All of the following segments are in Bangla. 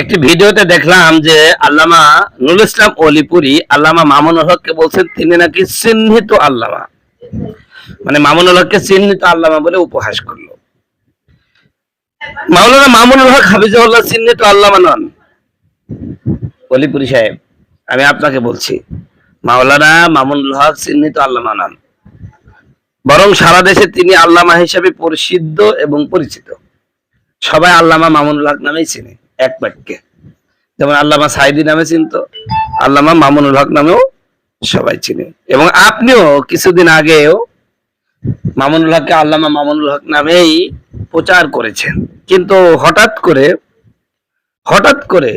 একটি ভিডিওতে দেখলাম যে আল্লামা নুরুল ইসলাম অলিপুরি আল্লামা মামুনুল হককে বলছেন তিনি নাকি চিহ্নিত আল্লামা, মানে মামুনুল হককে চিহ্নিত আল্লামা বলে উপহাস করলো। মাওলানা মামুনুল হক হাফিজাহুল্লাহ চিহ্নিত আল্লামা নন। অলিপুরি সাহেব, আমি আপনাকে বলছি, মাওলানা মামুনুল হক চিহ্নিত আল্লামা নন, বরং সারা দেশে তিনি আল্লামা হিসেবে প্রসিদ্ধ এবং পরিচিত। সবাই আল্লামা মামুনুল হক নামেই চিনে এক বাক্যে, যেমন আল্লামা সাইদি নামে চিনত, আল্লামা মামুনুল হক নামেও সবাই চিনে। এবং আপনিও কিছুদিন আগেও মামুনুল হককে আল্লামা মামুনুল হক নামেই প্রচার করেছেন, কিন্তু হঠাৎ করে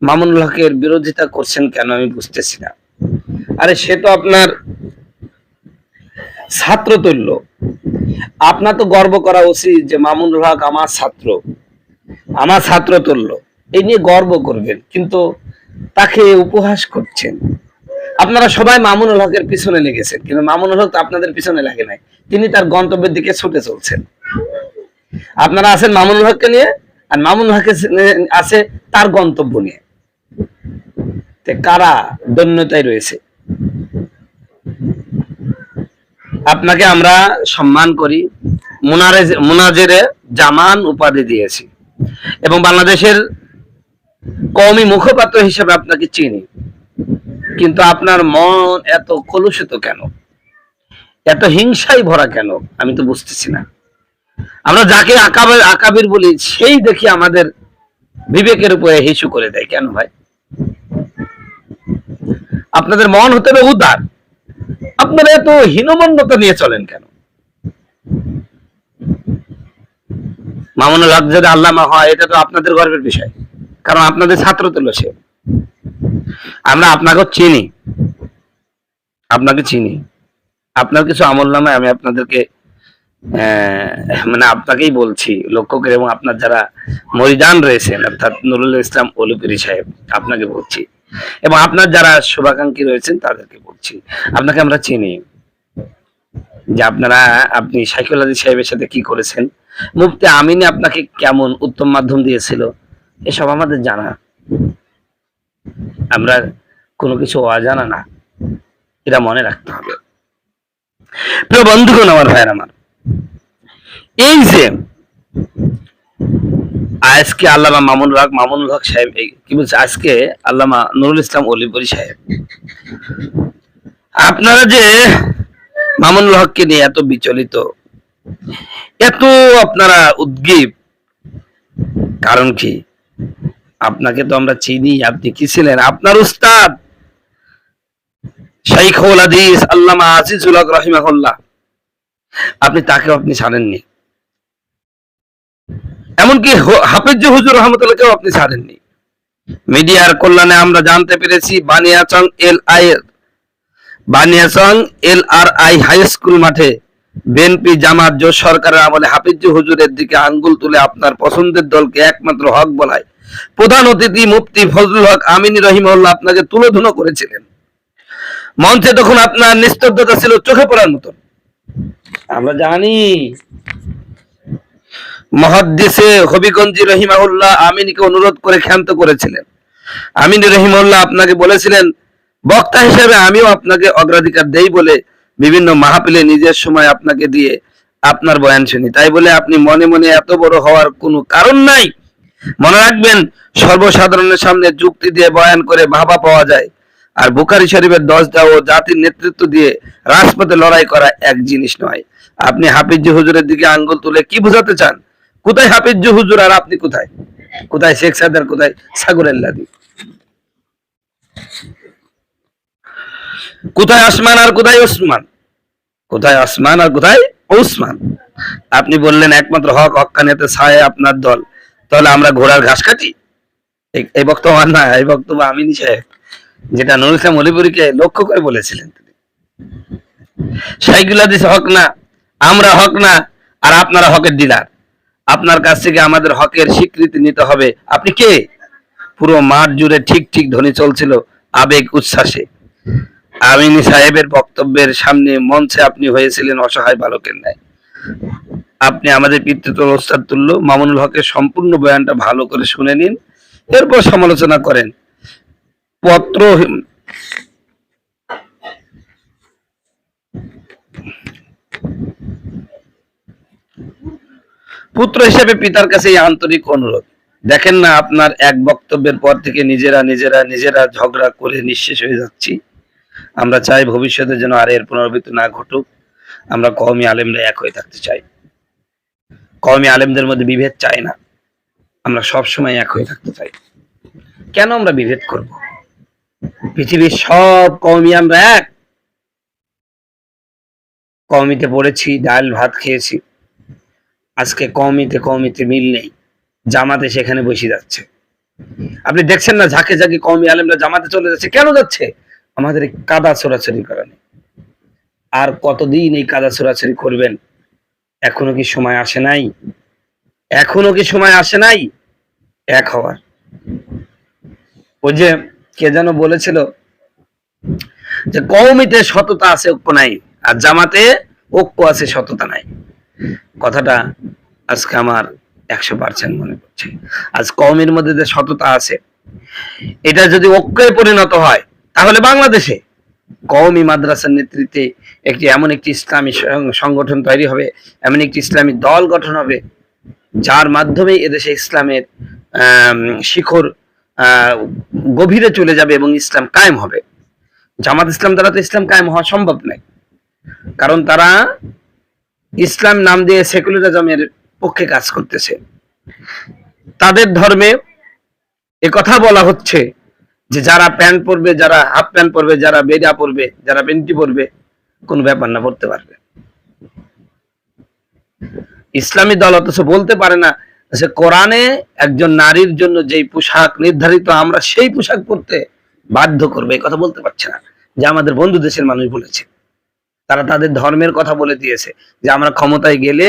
মামুনুল হকের বিরোধিতা করছেন কেন আমি বুঝতেছি না। আরে সে তো আপনার ছাত্র তুল্য, আপনার তো গর্ব করা উচিত যে মামুনুল হক আমার ছাত্র তুল্য, এই নিয়ে গর্ব করবেন, কিন্তু তাকে উপহাস করছেন। আপনারা সবাই মামুনুল হকের পিছনে লেগেছেন, কিন্তু মামুনুল হক তো আপনাদের পিছনে লাগে নাই, তিনি তার গন্তব্যের দিকে ছুটে চলছেন। আপনারা আছেন মামুনুল হককে নিয়ে, আর মামুনুল হক আছে তার গন্তব্য নিয়ে। কারা দৈন্যতায় রয়েছে? আপনাকে আমরা সম্মান করি, মুনাজেরে জামান উপাধি দিয়েছি এবং বাংলাদেশের কওমি মুখপাত্র হিসেবে আপনাকে চিনি, কিন্তু আপনার মন এত কলুষিত কেন, এত হিংসাই ভরা কেন, আমি তো বুঝতেছি না। আমরা যাকে আকাবির বলি সেই দেখি আমাদের বিবেকের উপরে হিসু করে দেয় কেন ভাই? আপনাদের মন হতে হবে উদার, আপনারা এত হীনমন্যতা নিয়ে চলেন কেন? মামুনুল হক যদি আল্লামা হয় এটা তো আপনাদের গর্বের বিষয়, কারণ আপনাদের ছাত্র তুল্য সে। আমরা আপনাকে চিনি, আপনার কিছু আমল নামায় আমি আপনাদেরকে মানে আপনাকেই বলছি লক্ষ্য করে, এবং আপনার যারা মরিদান রয়েছেন অর্থাৎ নুরুল ইসলাম অলিপুরি সাহেব আপনাকে বলছি, এবং আপনার যারা শুভাকাঙ্ক্ষী রয়েছেন তাদেরকে বলছি, আপনাকে আমরা চিনি যে আপনি শাইখুল হাদিস সাহেবের সাথে কি করেছেন, মুফতি আমিনী আপনাকে কেমন উত্তম মাধ্যম দিয়েছিল, এসব আমাদের জানা। আমরা কোনো কিছু অজানা না, এটা মনে রাখতে হবে। প্রিয় বন্ধুগণ, আমার ভাইয়ের আমার, এই যে আজকে আল্লামা মামুনুল হক সাহেব কি বলছে, আজকে আল্লামা নুরুল ইসলাম অলিপুরি সাহেব, আপনারা যে মামুনুল হককে নিয়ে এত বিচলিত, এত আপনারা উদ্গ্রীব, কারণ কি? আপনাকে তো আমরা চিনি, আপনি কি ছিলেন? আপনার উস্তাদ শাইখুল হাদিস আল্লামা আজিজুল হক রাহিমাহুল্লাহ, আপনি ছাড়েননি, এমনকি হাফিজ হুজুর রহমতুল্লাহকেও আপনি ছাড়েননি। মিডিয়ার কল্যাণে আমরা জানতে পেরেছি বানিয়াচং LRI হাই স্কুল মাঠে বিএনপি জামাত জোট সরকারের আমলে হাফিজ হুজুরের দিকে আঙ্গুল তুলে আপনার পছন্দের দলকে একমাত্র হক বলায় প্রধান অতিথি মুফতি ফজলুল হক আমিনী রহিমাহুল্লাহ আপনাকে তুলোধুনো করেছিলেন। মঞ্চে তখন আপনার নিস্তব্ধতা ছিল চোখে পড়ার মতো। আমরা জানি মুহাদ্দিসে হবিগঞ্জি রহিমাহুল্লাহ আমিনীকে অনুরোধ করে ক্ষান্ত করেছিলেন। আমিনী রহিমাহুল্লাহ আপনাকে বলেছিলেন, বক্তা হিসেবে আমিও আপনাকে অগ্রাধিকার দেই বলে বিভিন্ন মাহফিলে নিজের সময় আপনাকে দিয়ে আপনার বয়ান শুনি, তাই বলে আপনি মনে মনে এত বড় হওয়ার কোনো কারণ নাই। মনে রাখবেন, সর্বসাধারণের সামনে যুক্তি দিয়ে বয়ান করে ভাবা পাওয়া যায়, আর বুখারী শরীফের 10 দেওয়া ও জাতির নেতৃত্ব দিয়ে রাজপথে লড়াই করা এক জিনিস নয়। আপনি হাফিজ হুজুরের দিকে আঙ্গুল তুলে কি বোঝাতে চান? কোথায় হাফিজ হুজুর আর আপনি কোথায়? কোথায় শেখ সাদার, কোথায় সাগরেল্লাদি? কোথায় আসমান আর কোথায় ওসমান? আপনি বললেন একমাত্র হক্কানিয়াতে ছায় আপনার দল, তাহলে আমরা ঘোড়ার ঘাস কাটি? এই বক্তব্য না, এই বক্তব্য আমিনী সাহেব, যেটা নুরুল ইসলাম অলিপুরিকে লক্ষ্য করে বলেছিলেন। শাইখুল হাদিস হক না, আমরা হক না, আর আপনারা হকের ডিলার। আপনার কাছ থেকে আমাদের হকের স্বীকৃতি নিতে হবে। আপনি কে? পুরো মাঠ জুড়ে ঠিক ঠিক ধ্বনি চলছিল আবেগ উচ্ছ্বাসে। আমিনী সাহেবের বক্তব্যের সামনে মঞ্চে আপনি হয়েছিলেন অসহায় বালকের ন্যায়। আপনি আমাদের পিতৃতুল্য ওস্তাদ তুল্য মামুনুল হকের সম্পূর্ণ বয়ানটা ভালো করে শুনে নিন এরপর সমালোচনা করেন। পত্র পুত্র হিসেবে পিতার কাছে এই আন্তরিক অনুরোধ। দেখেন না, আপনার এক বক্তব্যের পর থেকে নিজেরা ঝগড়া করে নিঃশেষ হয়ে যাচ্ছি। আমরা চাই ভবিষ্যতে যেন আর এর পুনরাবৃত্তি না ঘটুক। আমরা কওমি আলেমরা এক হয়ে থাকতে চাই, কওমি আলেমদের মধ্যে বিভেদ চাই না, আমরা সব সময় এক হয়ে থাকতে চাই। কেন আমরা বিভেদ করব? পৃথিবীর সব কওমি আমরা এক। কওমিতে পড়েছি, ডাল ভাত খেয়েছি, আজকে কওমিতে মিল নেই, জামাতে সেখানে বসে যাচ্ছে। আপনি দেখছেন না, ঝাঁকে ঝাঁকে কওমি আলেমরা জামাতে চলে যাচ্ছে। কেন যাচ্ছে? আমাদের এই কাদা ছোড়াছড়ির কারণে। আর কতদিন এই কাদা ছোড়াছড়ি করবেন? এখনো কি সময় আসে নাই? এখনো কি সময় আসে নাই এক হওয়ার? ওই যে কে যেন বলেছিল যে কওমিতে সততা আছে, ঐক্য নাই, আর জামাতে ঐক্য আছে, সততা নাই। কথাটা আজকে আমার 100% মনে পড়ছে। আজ কওমের মধ্যে যে সততা আছে, এটা যদি ঐক্যে পরিণত হয়, তাহলে বাংলাদেশে কওমি মাদ্রাসার নেতৃত্বে এমন একটি ইসলামী সংগঠন তৈরি হবে, এমন একটি ইসলামী দল গঠন হবে, যার মাধ্যমে এদেশে ইসলামের শিখর গভীরে চলে যাবে এবং ইসলাম কায়েম হবে। জামাত ইসলাম দ্বারা তো ইসলাম কায়েম হওয়া সম্ভব নয়, কারণ তারা ইসলাম নাম দিয়ে সেকুলারিজমের পক্ষে কাজ করতেছে। তাদের ধর্মে কথা বলা হচ্ছে যে যারা প্যান্ট পরবে, যারা হাফ প্যান্ট পরবে, যারা বেড়া পরবে, যারা পেন্টি পরবে, কোন ব্যাপার না, পড়তে পারবে। ইসলামী দল অথচ বলতে পারে না যে কোরআনে একজন নারীর জন্য যেই পোশাক নির্ধারিত, আমরা সেই পোশাক পরতে বাধ্য করবে, এই কথা বলতে পারছে না। যে আমাদের বন্ধু দেশের মানুষ বলেছে, তারা তাদের ধর্মের কথা বলে দিয়েছে যে আমরা ক্ষমতায় গেলে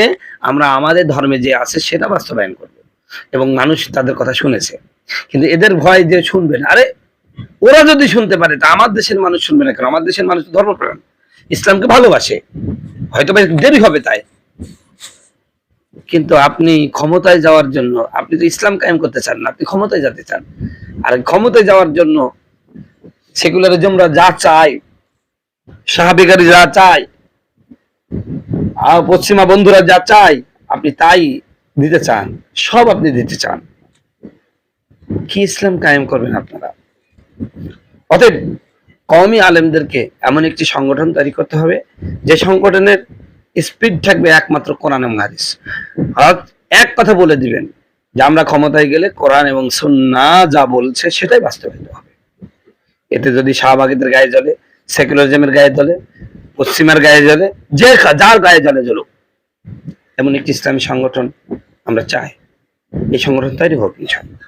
আমরা আমাদের ধর্মে যে আছে সেটা বাস্তবায়ন করব, এবং মানুষ তাদের কথা শুনেছে। কিন্তু এদের ভয় যে শুনবেন, আরে ওরা যদি শুনতে পারে তা আমার দেশের মানুষ শুনবে না কেন? আমার দেশের মানুষ ধর্মপ্রাণ, ইসলামকে ভালোবাসে, হয়তো দেরি হবে তাই। কিন্তু আপনি ক্ষমতায় যাওয়ার জন্য, আপনি তো ইসলাম কায়েম করতে চান না, আপনি ক্ষমতায় যেতে চান। আর ক্ষমতায় যাওয়ার জন্য সেকুলারিজমরা যা চায়, সাহাবিগারি যা চায়, আর পশ্চিমা বন্ধুরা যা চায়, আপনি তাই দিতে চান, সব আপনি দিতে চান। কি ইসলাম কায়েম করবেন আপনারা? অতএব কওমি আলেমদেরকে এমন একটি সংগঠন তৈরি করতে হবে যে সংগঠনের স্পিড থাকবে একমাত্র কোরআন এবং হাদিস। আর এক কথা বলে দিবেন যে আমরা ক্ষমতায় গেলে কোরআন এবং সুন্নাহ যা বলছে সেটাই বাস্তবায়িত হবে। এতে যদি শাহবাগীদের গায়ে জ্বলে, সেকুলারিজমের গায়ে জ্বলে, পশ্চিমার গায়ে জ্বলে, যে যার গায়ে জ্বলে জ্বলুক, এমন একটি ইসলামী সংগঠন আমরা চাই। এই সংগঠন তৈরি হোক ইনশাআল্লাহ।